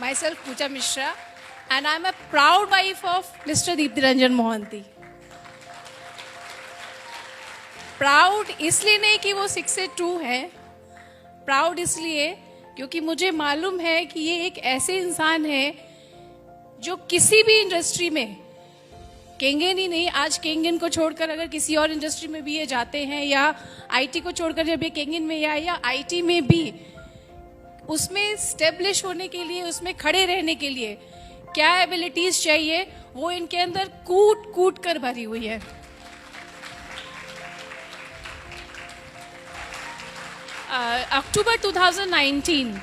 myself Pooja Mishra, and I'm a proud wife of Mr. Deepti Ranjan Mohanty. Proud इसलिए नहीं कि वो 6 से 2 है, प्राउड इसलिए क्योंकि मुझे मालूम है कि ये एक ऐसे इंसान है जो किसी भी इंडस्ट्री में, केंगन ही नहीं, आज केंगन को छोड़कर अगर किसी और इंडस्ट्री में भी ये जाते हैं या आईटी को छोड़कर जब ये केंगन में या आईटी में भी, उसमें स्टेब्लिश होने के लिए, उसमें खड़े रहने के लिए क्या एबिलिटीज चाहिए वो इनके अंदर कूट कूट कर भरी हुई है। अक्टूबर 2019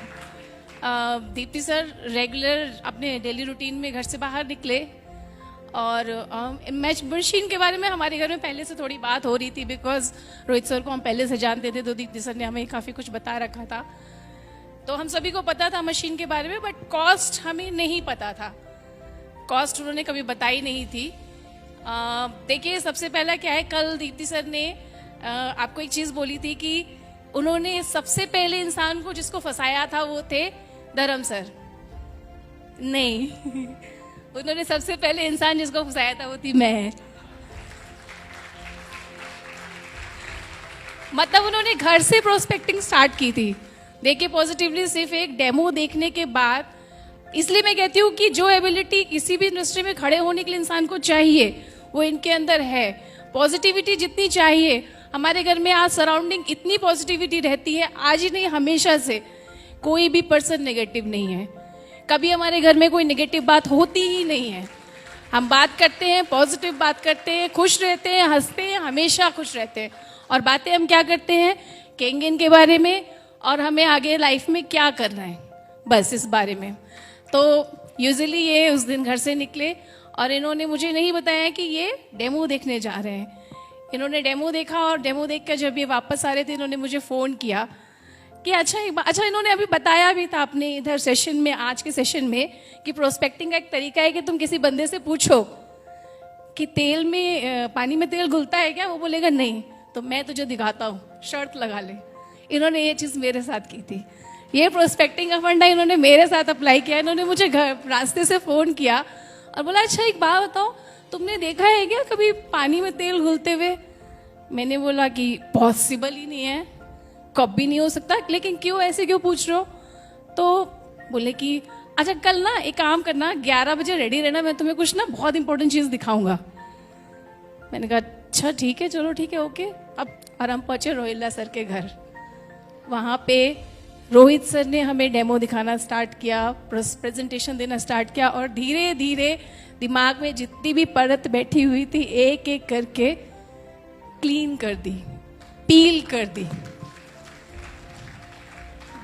दीप्ति सर रेगुलर अपने डेली रूटीन में घर से बाहर निकले और मैच मशीन के बारे में हमारे घर में पहले से थोड़ी बात हो रही थी, बिकॉज रोहित सर को हम पहले से जानते थे, तो दीप्ति सर ने हमें काफ़ी कुछ बता रखा था, तो हम सभी को पता था मशीन के बारे में, बट कॉस्ट हमें नहीं पता था। कॉस्ट उन्होंने कभी बताई नहीं थी। देखिए, सबसे पहला क्या है, कल दीप्ति सर ने आपको एक चीज़ बोली थी कि उन्होंने सबसे पहले इंसान को जिसको फंसाया था वो थे धर्म सर। नहीं उन्होंने सबसे पहले इंसान जिसको फंसाया था वो थी मैं। मतलब उन्होंने घर से प्रोस्पेक्टिंग स्टार्ट की थी। देखिए, पॉजिटिवली सिर्फ एक डेमो देखने के बाद, इसलिए मैं कहती हूँ कि जो एबिलिटी किसी भी इंडस्ट्री में खड़े होने के लिए इंसान को चाहिए वो इनके अंदर है। पॉजिटिविटी जितनी चाहिए, हमारे घर में आज सराउंडिंग इतनी पॉजिटिविटी रहती है, आज ही नहीं हमेशा से, कोई भी पर्सन नेगेटिव नहीं है। कभी हमारे घर में कोई नेगेटिव बात होती ही नहीं है। हम बात करते हैं, पॉजिटिव बात करते हैं, खुश रहते हैं, हंसते हैं, हमेशा खुश रहते हैं। और बातें हम क्या करते हैं, केंगन के बारे में और हमें आगे लाइफ में क्या करना है, बस इस बारे में। तो यूजुअली ये उस दिन घर से निकले और इन्होंने मुझे नहीं बताया कि ये डेमो देखने जा रहे हैं। इन्होंने डेमो देखा और डेमो देखकर जब ये वापस आ रहे थे, इन्होंने मुझे फ़ोन किया कि अच्छा इन्होंने अभी बताया भी था अपने इधर सेशन में, आज के सेशन में, कि प्रोस्पेक्टिंग का एक तरीका है कि तुम किसी बंदे से पूछो कि तेल में, पानी में तेल घुलता है क्या, वो बोलेगा नहीं, तो मैं तुझे दिखाता हूँ, शर्त लगा ले। इन्होंने ये चीज़ मेरे साथ की थी। ये प्रोस्पेक्टिंग का फंडा इन्होंने मेरे साथ अप्लाई किया। इन्होंने मुझे घर रास्ते से फ़ोन किया और बोला, अच्छा एक बात बताओ, तुमने देखा है क्या कभी पानी में तेल घुलते हुए? मैंने बोला कि पॉसिबल ही नहीं है, कभी नहीं हो सकता, लेकिन क्यों, ऐसे क्यों पूछ रहे हो? तो बोले कि अच्छा कल ना एक काम करना, 11 बजे रेडी रहना, मैं तुम्हें कुछ ना बहुत इंपॉर्टेंट चीज़ दिखाऊंगा। मैंने कहा अच्छा ठीक है, चलो ठीक है, ओके। अब और हम पहुँचे रोहिल्ला सर के घर। वहाँ पे रोहित सर ने हमें डेमो दिखाना स्टार्ट किया, प्रेजेंटेशन देना स्टार्ट किया, और धीरे धीरे दिमाग में जितनी भी परत बैठी हुई थी एक एक करके क्लीन कर दी, पील कर दी।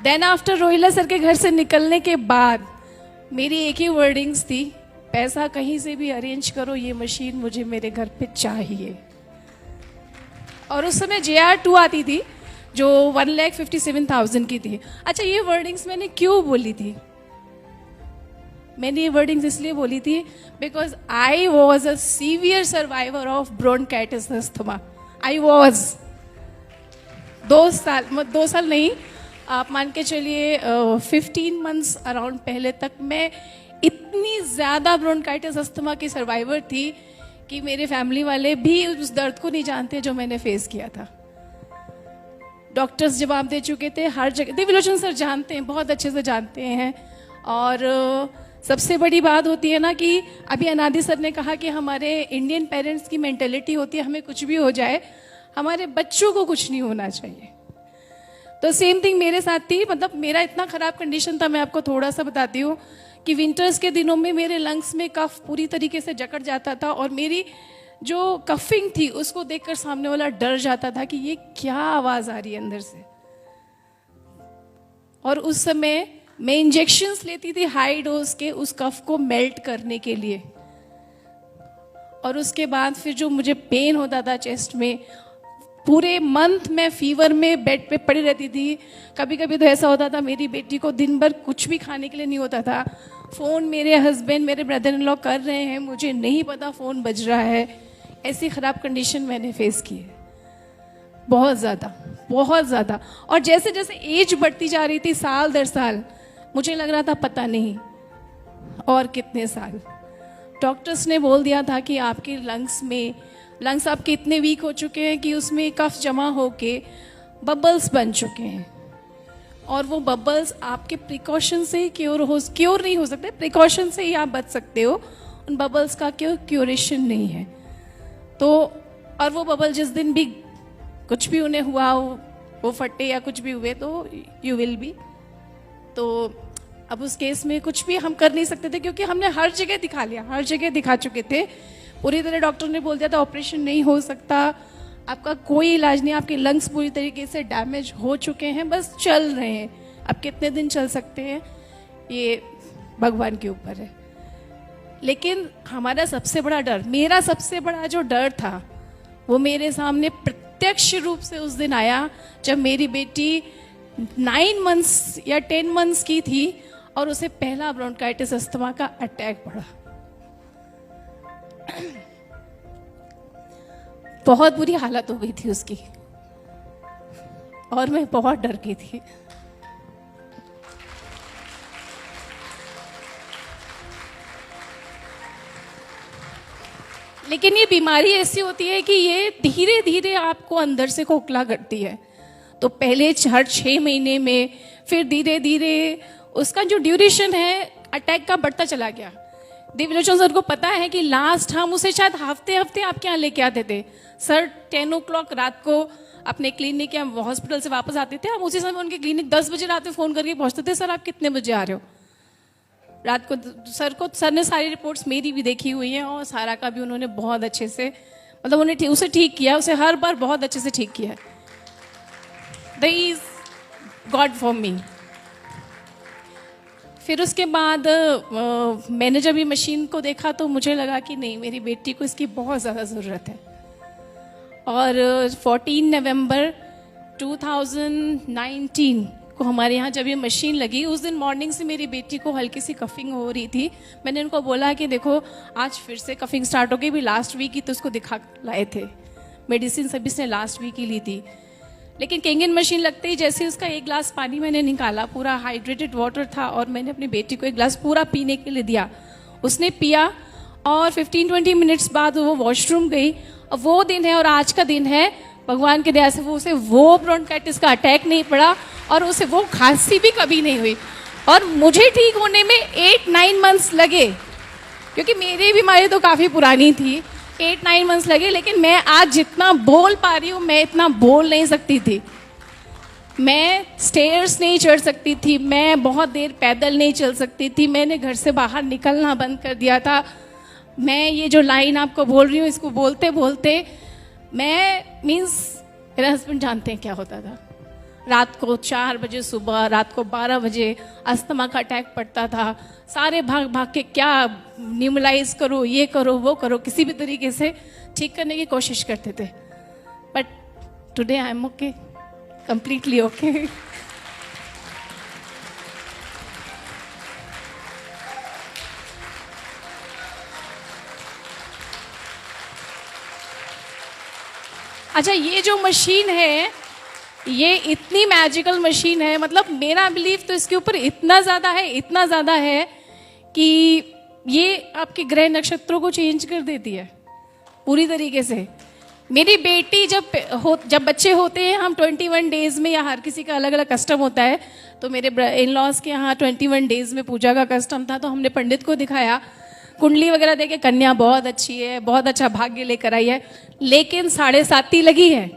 देन आफ्टर रोहिला सर के घर से निकलने के बाद मेरी एक ही वर्डिंग्स थी, पैसा कहीं से भी अरेंज करो, ये मशीन मुझे मेरे घर पे चाहिए। और उस समय JR2 आती थी जो 1,57,000 की थी। अच्छा, ये वर्डिंग्स मैंने क्यों बोली थी? मैंने ये वर्डिंग्स इसलिए बोली थी because I was a severe survivor of bronchitis asthma. I was 2 साल नहीं, आप मान के चलिए 15 मंथ्स अराउंड पहले तक मैं इतनी ज़्यादा ब्रोंकाइटिस अस्थमा की सर्वाइवर थी कि मेरे फैमिली वाले भी उस दर्द को नहीं जानते जो मैंने फेस किया था। डॉक्टर्स जवाब दे चुके थे हर जगह, दिव्यलोचन सर जानते हैं, बहुत अच्छे से जानते हैं। और सबसे बड़ी बात होती है ना कि अभी अनादि सर ने कहा कि हमारे इंडियन पेरेंट्स की मेंटेलिटी होती है, हमें कुछ भी हो जाए, हमारे बच्चों को कुछ नहीं होना चाहिए। तो सेम थिंग मेरे साथ थी। मतलब मेरा इतना ख़राब कंडीशन था, मैं आपको थोड़ा सा बताती हूँ कि विंटर्स के दिनों में मेरे लंग्स में कफ पूरी तरीके से जकड़ जाता था, और मेरी जो कफिंग थी उसको देखकर सामने वाला डर जाता था कि ये क्या आवाज़ आ रही है अंदर से। और उस समय मैं इंजेक्शंस लेती थी हाई डोज के उस कफ को मेल्ट करने के लिए। और उसके बाद फिर जो मुझे पेन होता था चेस्ट में, पूरे मंथ में फीवर में बेड पे पड़ी रहती थी। कभी कभी तो ऐसा होता था मेरी बेटी को दिन भर कुछ भी खाने के लिए नहीं होता था। फ़ोन मेरे हस्बैंड, मेरे ब्रदर इन लॉ कर रहे हैं, मुझे नहीं पता फ़ोन बज रहा है। ऐसी ख़राब कंडीशन मैंने फेस की है, बहुत ज़्यादा। और जैसे जैसे एज बढ़ती जा रही थी, साल दर साल, मुझे लग रहा था पता नहीं और कितने साल। डॉक्टर्स ने बोल दिया था कि आपके लंग्स आपके इतने वीक हो चुके हैं कि उसमें कफ जमा होके बबल्स बन चुके हैं, और वो बबल्स आपके प्रिकॉशन से ही क्योर नहीं हो सकते, प्रिकॉशन से ही आप बच सकते हो, उन बबल्स का क्योरेशन नहीं है। तो और वो बबल जिस दिन भी कुछ भी उन्हें हुआ, वो फटे या कुछ भी हुए, तो यू विल बी। तो अब उस केस में कुछ भी हम कर नहीं सकते थे, क्योंकि हमने हर जगह दिखा लिया, हर जगह दिखा चुके थे। पूरी तरह डॉक्टर ने बोल दिया था ऑपरेशन नहीं हो सकता, आपका कोई इलाज नहीं, आपके लंग्स पूरी तरीके से डैमेज हो चुके हैं, बस चल रहे हैं। अब कितने दिन चल सकते हैं ये भगवान के ऊपर है। लेकिन हमारा सबसे बड़ा डर, मेरा सबसे बड़ा जो डर था, वो मेरे सामने प्रत्यक्ष रूप से उस दिन आया जब मेरी बेटी 9 मंथ्स या 10 मंथ्स की थी और उसे पहला ब्रोंकाइटिस अस्थमा का अटैक पड़ा। बहुत बुरी हालत हो गई थी उसकी, और मैं बहुत डर गई थी। लेकिन ये बीमारी ऐसी होती है कि ये धीरे धीरे आपको अंदर से खोखला करती है। तो पहले हर 6 महीने में, फिर धीरे धीरे उसका जो ड्यूरेशन है अटैक का बढ़ता चला गया। देवलोचन सर को पता है कि लास्ट हम उसे शायद हफ्ते हफ्ते आपके यहाँ लेके आते थे। सर 10 o'clock रात को अपने क्लिनिक या हॉस्पिटल से वापस आते थे, हम उसी समय उनके क्लिनिक 10 बजे रात में फ़ोन करके पहुँचते थे, सर आप कितने बजे आ रहे हो रात को। सर ने सारी रिपोर्ट्स मेरी भी देखी हुई हैं, और सारा का भी उन्होंने बहुत अच्छे से, मतलब उन्हें उसे ठीक किया, उसे हर बार बहुत अच्छे से ठीक किया। That is God for me. फिर उसके बाद मैंने जब ये मशीन को देखा तो मुझे लगा कि नहीं, मेरी बेटी को इसकी बहुत ज़्यादा ज़रूरत है। और 14 नवंबर 2019 को हमारे यहाँ जब ये मशीन लगी, उस दिन मॉर्निंग से मेरी बेटी को हल्की सी कफिंग हो रही थी। मैंने उनको बोला कि देखो आज फिर से कफिंग स्टार्ट हो गई, भी लास्ट वीक ही तो उसको दिखा लाए थे, मेडिसिन सभी से लास्ट वीक ही ली थी। लेकिन केंगन मशीन लगते ही जैसे उसका एक ग्लास पानी मैंने निकाला, पूरा हाइड्रेटेड वाटर था, और मैंने अपनी बेटी को एक ग्लास पूरा पीने के लिए दिया। उसने पिया, और 15-20 मिनट्स बाद वो वॉशरूम गई। और वो दिन है, और आज का दिन है, भगवान की दया से उसे वो ब्रोंकाइटिस का अटैक नहीं पड़ा, और उसे वो खांसी भी कभी नहीं हुई। और मुझे ठीक होने में 8-9 मंथ्स लगे, क्योंकि मेरी बीमारी तो काफ़ी पुरानी थी। 8-9 मंथ्स लगे, लेकिन मैं आज जितना बोल पा रही हूँ, मैं इतना बोल नहीं सकती थी। मैं स्टेयर्स नहीं चढ़ सकती थी, मैं बहुत देर पैदल नहीं चल सकती थी, मैंने घर से बाहर निकलना बंद कर दिया था। मैं ये जो लाइन आपको बोल रही हूँ, इसको बोलते बोलते मैं मेरे हस्बैंड जानते हैं क्या होता था। रात को 4 बजे सुबह, रात को 12 बजे अस्थमा का अटैक पड़ता था। सारे भाग भाग के क्या न्यूमलाइज करो, ये करो, वो करो, किसी भी तरीके से ठीक करने की कोशिश करते थे। But today I am okay, completely okay. अच्छा, ये जो मशीन है, ये इतनी मैजिकल मशीन है, मतलब मेरा बिलीफ तो इसके ऊपर इतना ज़्यादा है कि ये आपके ग्रह नक्षत्रों को चेंज कर देती है पूरी तरीके से। मेरी बेटी जब बच्चे होते हैं, हम 21 डेज में, या हर किसी का अलग अलग कस्टम होता है, तो मेरे इन लॉज के यहाँ 21 डेज में पूजा का कस्टम था। तो हमने पंडित को दिखाया, कुंडली वगैरह देके कन्या बहुत अच्छी है, बहुत अच्छा भाग्य लेकर आई है, लेकिन 7.5 लगी है।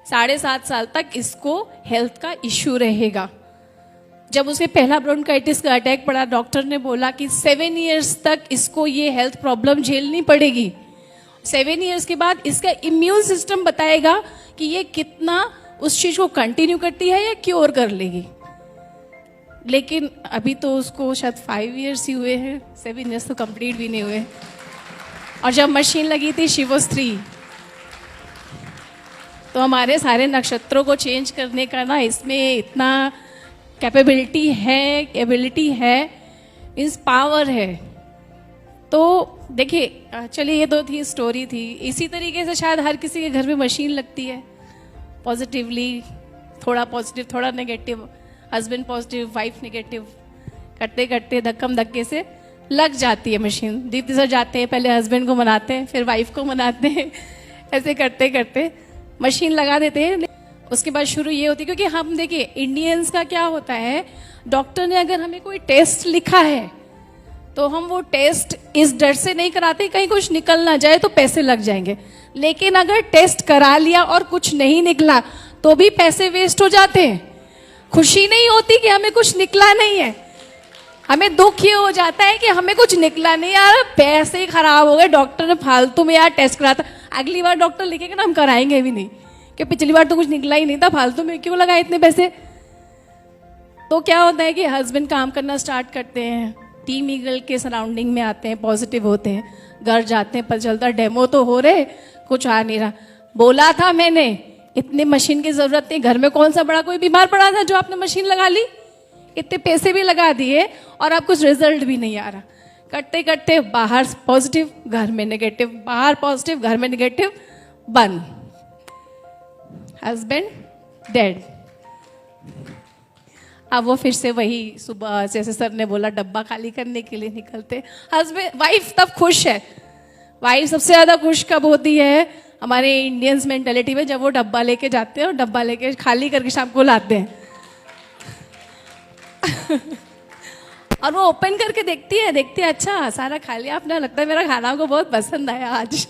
7.5 साल तक इसको हेल्थ का इश्यू रहेगा। जब उसे पहला ब्रोंकाइटिस का अटैक पड़ा, डॉक्टर ने बोला कि 7 इयर्स तक इसको ये हेल्थ प्रॉब्लम झेलनी पड़ेगी। 7 इयर्स के बाद इसका इम्यून सिस्टम बताएगा कि ये कितना उस चीज को कंटिन्यू करती है या क्योर कर लेगी। लेकिन अभी तो उसको शायद 5 इयर्स ही हुए हैं, 7 इयर्स तो कंप्लीट भी नहीं हुए। और जब मशीन लगी थी शी वाज 3। तो हमारे सारे नक्षत्रों को चेंज करने का ना, इसमें इतना कैपेबिलिटी है, एबिलिटी है, मीन्स पावर है। तो देखिए, चलिए ये तो थी स्टोरी थी। इसी तरीके से शायद हर किसी के घर में मशीन लगती है, पॉजिटिवली, थोड़ा पॉजिटिव थोड़ा negative, husband positive wife negative, करते करते धक्कम धक्के से लग जाती है मशीन। दीप्ति सर जाते हैं, पहले हस्बैंड को मनाते हैं, फिर वाइफ को मनाते हैं, ऐसे करते करते मशीन लगा देते हैं। उसके बाद शुरू ये होती है, क्योंकि हम देखिए इंडियंस का क्या होता है, डॉक्टर ने अगर हमें कोई टेस्ट लिखा है तो हम वो टेस्ट इस डर से नहीं कराते कहीं कुछ निकल ना जाए तो पैसे लग जाएंगे। लेकिन अगर टेस्ट करा लिया और कुछ नहीं निकला तो भी पैसे वेस्ट हो जाते हैं। खुशी नहीं होती कि हमें कुछ निकला नहीं है, हमें दुख ये हो जाता है कि हमें कुछ निकला नहीं, यार पैसे ही खराब हो गए, डॉक्टर ने फालतू में यार टेस्ट कराता। अगली बार डॉक्टर लिखेगा ना, हम कराएंगे भी नहीं कि पिछली बार तो कुछ निकला ही नहीं था, फालतू में क्यों लगाए इतने पैसे। तो क्या होता है कि हस्बैंड काम करना स्टार्ट करते हैं, टीम ईगल के सराउंडिंग में आते हैं, पॉजिटिव होते हैं, घर जाते हैं, पता चलता डेमो तो हो रहे, कुछ आ नहीं रहा। बोला था मैंने इतने मशीन की जरूरत नहीं, घर में कौन सा बड़ा कोई बीमार पड़ा था जो आपने मशीन लगा ली, इतने पैसे भी लगा दिए और आप कुछ रिजल्ट भी नहीं आ रहा। करते करते बाहर पॉजिटिव, घर में नेगेटिव, बाहर पॉजिटिव, घर में नेगेटिव, बंद, हस्बैंड डेड। अब वो फिर से वही सुबह जैसे सर ने बोला डब्बा खाली करने के लिए निकलते। हस्बैंड वाइफ तब खुश है। वाइफ सबसे ज्यादा खुश कब होती है हमारे इंडियंस मेंटेलिटी में, जब वो डब्बा लेके जाते हैं और डब्बा लेके खाली करके शाम को लाते हैं और वो ओपन करके देखती है अच्छा सारा खा लिया आपने, लगता है मेरा खाना को बहुत पसंद आया आज।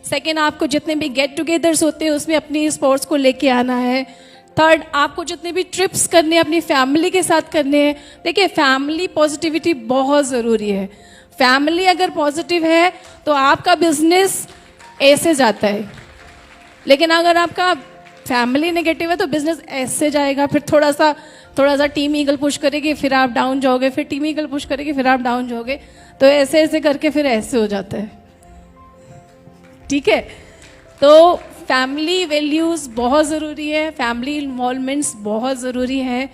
सेकेंड, आपको जितने भी गेट टुगेदर्स होते हैं उसमें अपनी स्पोर्ट्स को लेके आना है। थर्ड, आपको जितने भी ट्रिप्स करने हैं अपनी फैमिली के साथ करने हैं। देखिए फैमिली पॉजिटिविटी बहुत ज़रूरी है। फैमिली अगर पॉजिटिव है तो आपका बिजनेस ऐसे जाता है, लेकिन अगर आपका फैमिली नेगेटिव है तो बिजनेस ऐसे जाएगा। फिर थोड़ा सा टीम ईगल पुश करेगी, फिर आप डाउन जाओगे, फिर टीम ईगल पुश करेगी, फिर आप डाउन जाओगे, तो ऐसे ऐसे करके फिर ऐसे हो जाता है। ठीक है, तो फैमिली वैल्यूज़ बहुत ज़रूरी है, फैमिली इन्वॉल्वमेंट्स बहुत ज़रूरी है।